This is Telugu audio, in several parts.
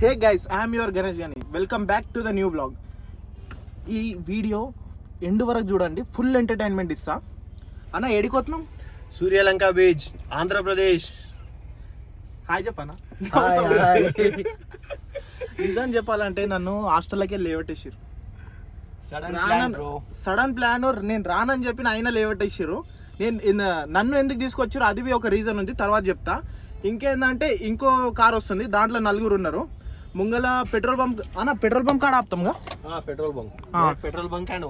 Hey guys, I'm your Ganesh గాని. Welcome back to the new vlog. ఈ వీడియో ఎండ్ వరకు చూడండి, ఫుల్ ఎంటర్టైన్మెంట్ ఇస్తా. అన్న ఏడికోతున్నాం? సూర్యలంక బీచ్, ఆంధ్రప్రదేశ్. హాయ్ చెప్పనా? నిజం చెప్పాలంటే నన్ను హాస్టల్లోకి లేవట్టేసారు. Sudden plan. నేను రానని చెప్పిన ఆయన లేవట్టేసారు. నన్ను ఎందుకు తీసుకొచ్చారు అది ఒక రీజన్ ఉంది, తర్వాత చెప్తా. ఇంకేందంటే ఇంకో కార్ వస్తుంది, దాంట్లో 4 ఉన్నారు. ముంగల పెట్రోల్ బంక్ అన్న, పెట్రోల్ బంక్ కాడ ఆపుతాంగా. Petrol bunk and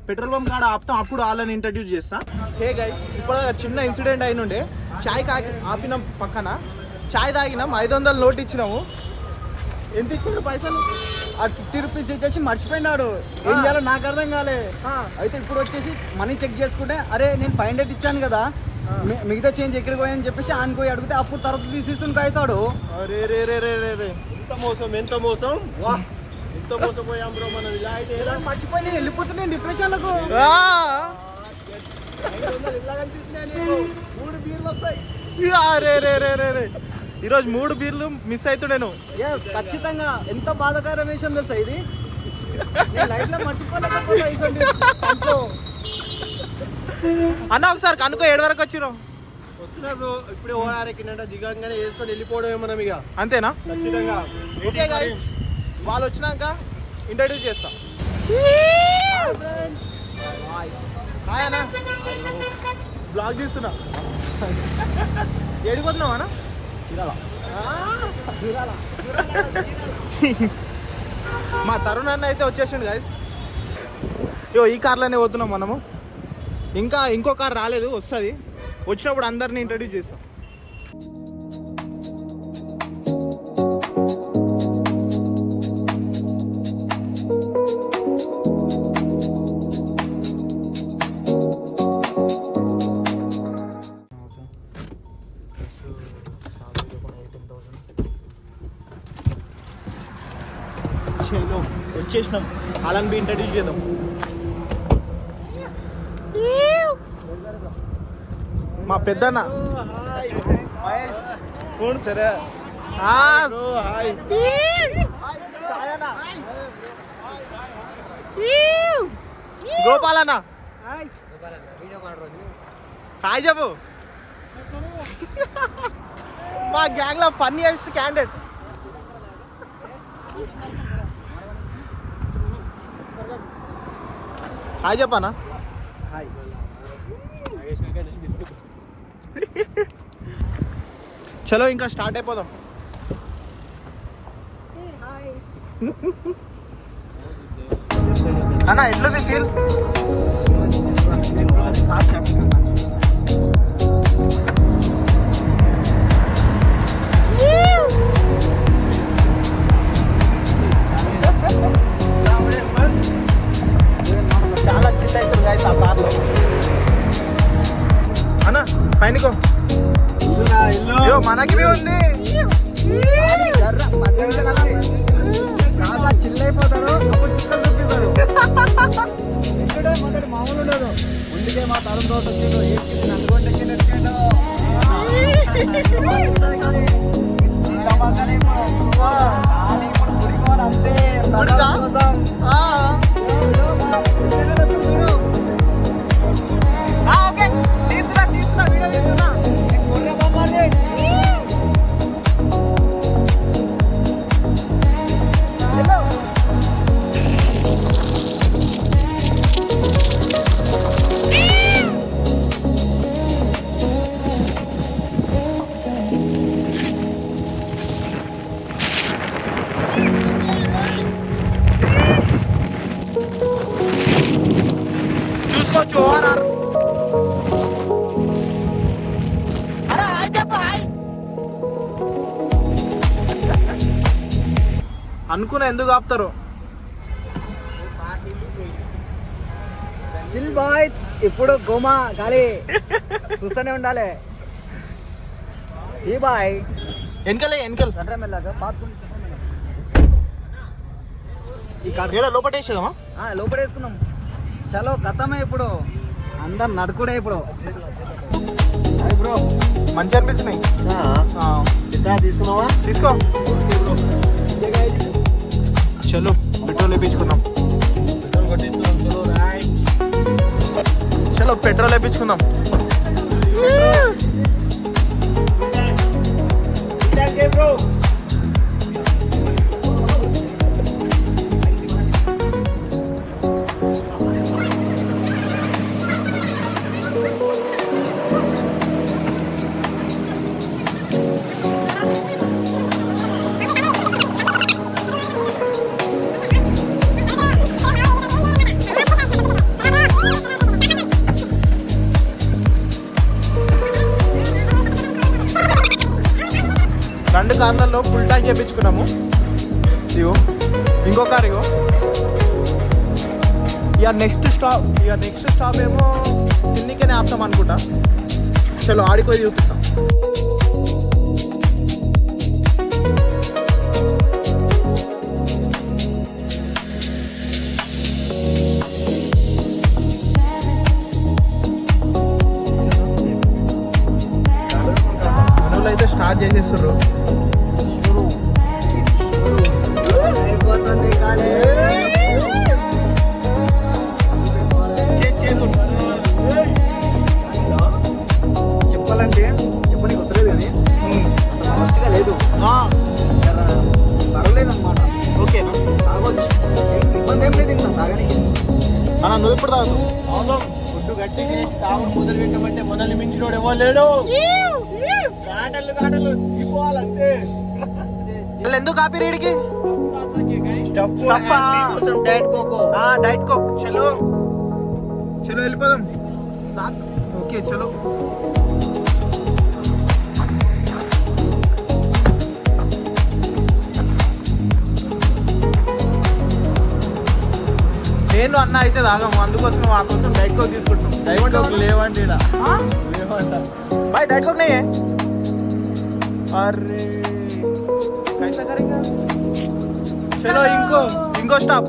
petrol bunk కాడ ఆపుతాం, అప్పుడు వాళ్ళని ఇంట్రడ్యూస్ చేస్తా. హే గైస్, ఇప్పుడు చిన్న ఇన్సిడెంట్ అయినుండే. చాయ్ ఆపినాం, పక్కన చాయ్ తాగినాం, 500 నోట్ ఇచ్చినాము. ఎంత ఇచ్చిండు పైసలు? 50 రూపీస్ ఇచ్చేసి మర్చిపోయినాడు. ఏం చేయాలో నాకు అర్థం కాలే. అయితే ఇప్పుడు వచ్చేసి మనీ చెక్ చేసుకుంటే, అరే నేను 500 ఇచ్చాను కదా, మిగతా చేంజ్ ఎక్కడికి పోయని చెప్పేసి ఆయన పోయి అడిగితే అప్పుడు తర్వాత తీసేసుకుని కాయిస్తాడు. అరే రే రే రే రే, ఎంత మోసం పోయాం బ్రో. మనం ఇలా అయితే మర్చిపోయి నేను వెళ్ళిపోతున్నాను డిప్రెషన్లకు. 3 బీర్లు వస్తాయి. ఈరోజు 3 బీర్లు మిస్ అవుతుండేను. ఖచ్చితంగా. ఎంత బాధాకర విషయం తెలుసా ఇది. లైఫ్ లో మర్చిపోలేకపోతా. అన్న ఒకసారి కనుకో, 7 వరకు వచ్చిరు. వస్తున్నారు ఇప్పుడే. ఓడారెక్కినట్ట దిగంగానే వేసుకొని వెళ్ళిపోవడమే మనం ఇక. అంతేనా? ఖచ్చితంగా. ఓకే గైస్, వాళ్ళు వచ్చినాక ఇంట్రడ్యూస్ చేస్తా. హాయ్ అన్న, బ్లాగ్ తీస్తున్నా. ఏడిపోతున్నావు అన్న? మా తరుణ్ అన్న అయితే వచ్చేసిండు గైస్. ఈ కార్లోనే పోతున్నాం మనము. ఇంకా ఇంకో కార్ రాలేదు, వస్తుంది. వచ్చినప్పుడు అందరిని ఇంట్రడ్యూస్ చేస్తాం. వచ్చేసినాం, అలాని బి ఇంట్రడ్యూస్ చేద్దాం. మా పెద్దన్న సరే. గోపాలన్న హాయ్ చెప్పు. మా గ్యాంగ్ లో ఫన్నీయెస్ట్ క్యాండిడేట్. హాయ్ చెప్పనా? హాయ్. చలో ఇంకా స్టార్ట్ అయిపోదాం. అన్న ఎట్లుంది ఫీల్? చాలా చిన్న అవుతుంది గాయస్ ఆ కార్లో. అన్న పైనకో, మనకి ఉంది. చిల్లైపోతాడు, అప్పుడు చిక్కలు చూపిస్తాడు. మొదటి మామూలు ఉండదు. ముందుకే మా తరం తోట వచ్చిండు, నల్గొండ అంతే. తీసుకున్నా వీడియో తీసుకున్నా. అనుకున్నా ఎందుకు ఆపుతారు. చిల్ బాయ్స్, ఇప్పుడు గోమా గాలి చూస్తూనే ఉండాలి. ఈ బాయ్ వెనకలే మెల్లగా పాతుకుని లోపటేసేదామా? లోపడేసుకుందాం. చలో గతమే ఇప్పుడు, అందరు నడుకుడే ఇప్పుడు. బ్రో మంచి అనిపిస్తున్నాయి. తీసుకున్నావా? తీసుకో. చలో పెట్రోల్ వేయించుకుందాం. చలో పెట్రోల్ వేయించుకుందాం. రెండు కార్లలో ఫుల్ ట్యాంక్ చేయించుకున్నాము. ఇగో ఇంకో కార్ ఇగో. ఇక నెక్స్ట్ స్టాప్ ఏమో తిన్నికనే ఆపుతాం అనుకుంటా. చలో ఆడిపోయి చూపిస్తాం. మనోళ్ళు అయితే స్టార్ట్ చేసేస్తారు. చెప్పాలంటే చెప్పడానికి వస్తలేదు కానీ ఫస్ట్గా లేదు, పర్వాలేదన్నమాట. ఓకేనా? తాగొచ్చు, ఇబ్బంది ఏం లేదు. ఇంకా తాగని అన్న నువ్వు ఇప్పుడు తాగు. ఫుడ్ గట్టి తినేసి తాగుడు మొదలు పెట్టమంటే మనల్ని మించినోడు ఎవరు లేడు. కాటలు ఇవ్వాలంతే. ఎందుకు ఆపి రీడికి డైట్ కోకో. Diet coke. చలో వెళ్ళిపోదాం. ఓకే చలో. నేను అన్న అయితే తాగాము, అందుకోసం మా కోసం డైట్ కోక్ తీసుకుంటాం. డైట్ కోక్ లేవండి ఈడ. లేవంట भाई डाइट कोक नहीं है. अरे कैसा करेंगे? चलो इंको स्टॉप.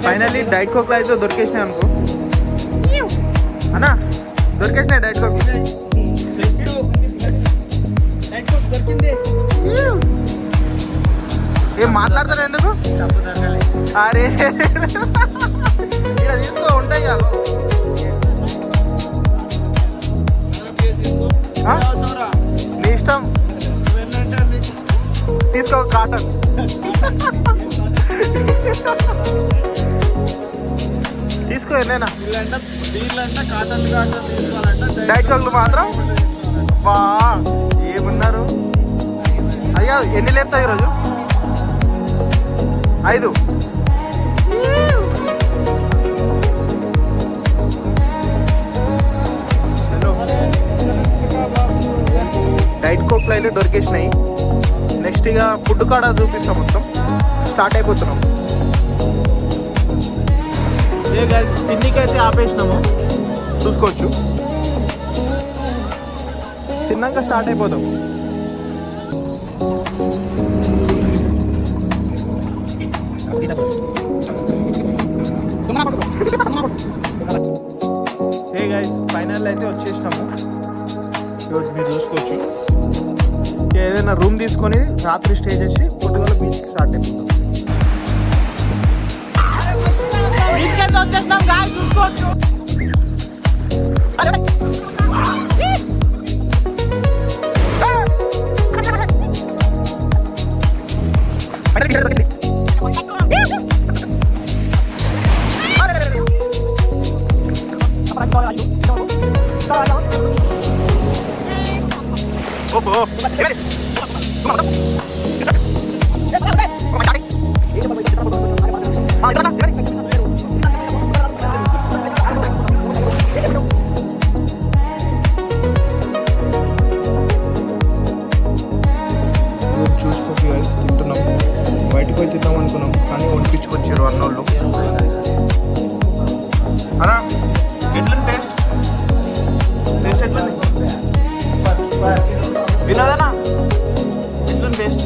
फाइनली डाइट कोक ला तो దొరికేసినాయి అనుకో అన్నా, దొరికేసినాయి డైట్ కోక్. దొరికింది. ఏం మాట్లాడతారు ఎందుకు? అరే ఇక్కడ తీసుకో, ఉంటాయి కాదు. నీ ఇష్టం, తీసుకో. కాటన్ తీసుకో. ఎన్నైనా వీళ్ళంట కాటన్ తీసుకోవాలంట. డైట్ కోక్లు మాత్రం బా ఏమున్నారు అయ్యా. ఎన్ని లేపుతావు ఈరోజు? 5. డైట్ కోక్లు అయితే దొరికేసినాయి. నెక్స్ట్ ఇక ఫుడ్ కాడ చూపిస్తాం. మొత్తం స్టార్ట్ అయిపోతున్నాం. ఏ గైస్, తిండికైతే ఆపేసినాము, చూసుకోవచ్చు. తిన్నాక స్టార్ట్ అయిపోతాం. ఏ గైస్, ఫైనల్ అయితే వచ్చేసినాము. ఈరోజు మీరు చూసుకోవచ్చు. ఏదైనా రూమ్ తీసుకొని రాత్రి స్టే చేసి పొద్దుగల బీచ్కి స్టార్ట్ అయిపోతాం. బీచ్కి అయితే వచ్చేసినాం గాయస్, చూసుకోవచ్చు. చూసుకోవచ్చు guys, తింటున్నాం. బయటకు పోయి తిందాం అనుకున్నాం కానీ వండించుకొచ్చారు అన్నోళ్ళు. అన్నా ఎట్లా టేస్ట్ ఎట్లా వినోదనా? ఎట్లా టేస్ట్?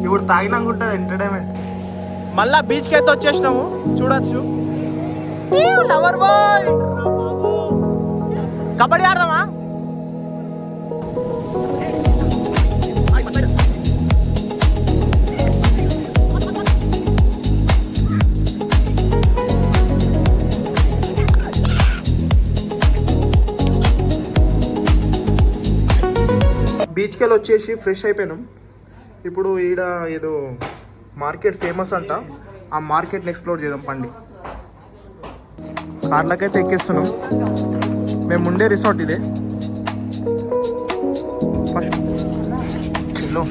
ఇప్పుడు తాగినాకుంటుంది ఎంటర్టైన్మెంట్. మళ్ళా బీచ్కి అయితే వచ్చేసినాము, చూడొచ్చు. లవర్ బాయ్ కబడ్డీ ఆడదామా? బీచ్కి వెళ్ళి వచ్చేసి ఫ్రెష్ అయిపోయినాం. ఇప్పుడు ఈడ ఏదో మార్కెట్ ఫేమస్ అంట, ఆ మార్కెట్ని ఎక్స్ప్లోర్ చేద్దాం పండి. కార్లకైతే ఎక్కిస్తున్నాం. మేము ఉండే రిసార్ట్ ఇదే. ఫస్ట్ చలో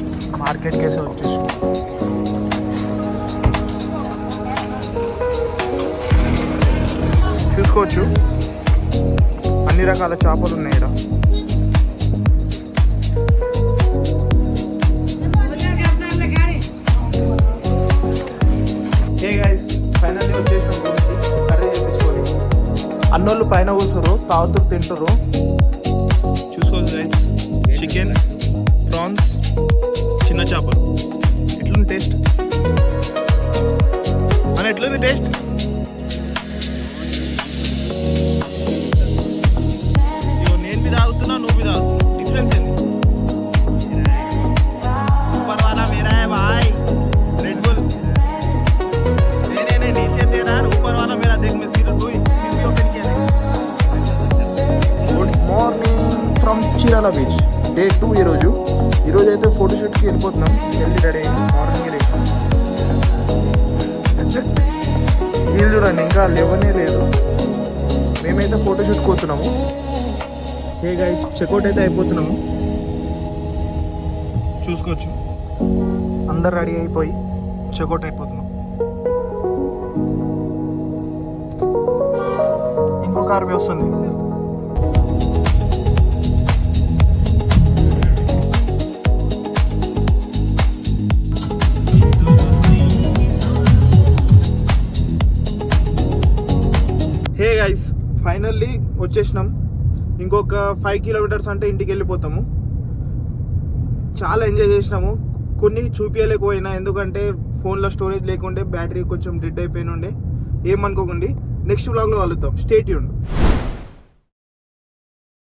మార్కెట్కి వేసి వచ్చేసి చూసుకోవచ్చు, అన్ని రకాల చేపలు ఉన్నాయి ఇక్కడ. ఫైనల్లీ వచ్చేసినాం కర్రీ చేయించుకొని. అన్నోళ్ళు పైన కూర్చురు, తాగుతురు, తింటురు. చూసుకోవచ్చు గైస్, చికెన్, ప్రాన్స్, చిన్న చేపలు. ఎట్లుంది టేస్ట్ మన? ఎట్లుంది టేస్ట్? నేను బి తాగుతున్నా, నువ్వు బి తాగుతున్నావు. డిఫరెన్స్ ఏంది? ऊपर वाला मेरा है भाई, रेड बुल. नहीं नीचे तेरा है, ऊपर वाला मेरा. देख मैं सीधा तू ही ओपन किया. Good morning from Chirala beach. Day 2 ఈరోజు అయితే ఫోటోషూట్కి వెళ్ళిపోతున్నాం. జల్దీ రెడీ మార్నింగ్ రెడీ. వీళ్ళు చూడండి ఇంకా లేవనే లేదు. మేమైతే ఫోటోషూట్కి పోతున్నాము. హే గైస్, చెక్అవుట్ అయితే అయిపోతున్నాము. చూసుకోవచ్చు అందరు రెడీ అయిపోయి చెక్అవుట్ అయిపోతున్నాం. ఇంకో కార్ వస్తుంది. హే గైస్, ఫైనల్లీ వచ్చేసినాం. ఇంకొక 5 కిలోమీటర్స్ అంటే ఇంటికి వెళ్ళిపోతాము. చాలా ఎంజాయ్ చేసినాము. కొన్ని చూపించలేకపోయినా, ఎందుకంటే ఫోన్లో స్టోరేజ్ లేకుండే, బ్యాటరీ కొంచెం డెడ్ అయిపోయిన ఉండే. ఏమనుకోకండి, నెక్స్ట్ వ్లాగ్లో కలుద్దాం. Stay tuned.